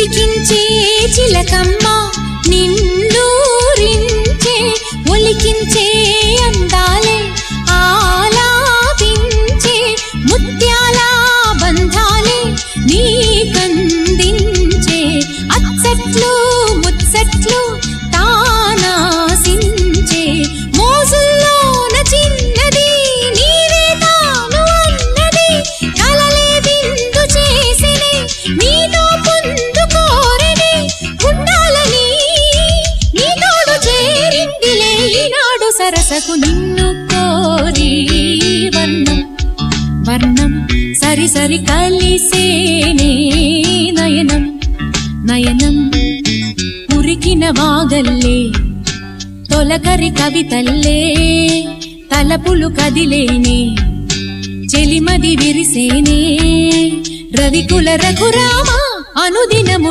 ఉడికించే చిలకమ్మ నిన్నూరించే ఒలికించే అందాలే ఆలాపించే ముత్యాల బంధాలే నీకందించే అచ్చట్లు ముచ్చట్లు తానాసించే మోజుల్లోన చిన్నది నీవే తాను అన్నది కలలే విందు చేసినే నీతో పొందుకోరనే ఉండాలని నీ తోడు చేరిందిలే ఈనాడు సరసకు నిన్ను కోరి వర్ణం వర్ణం సరి సరి కలిసేనే నయనం నయనం ఉరికిన వాగల్లే తొలకరి కవితల్లే తలపులు కదిలేనే చెలిమది విరిసేనే రవికుల రఘురామ అనుదినము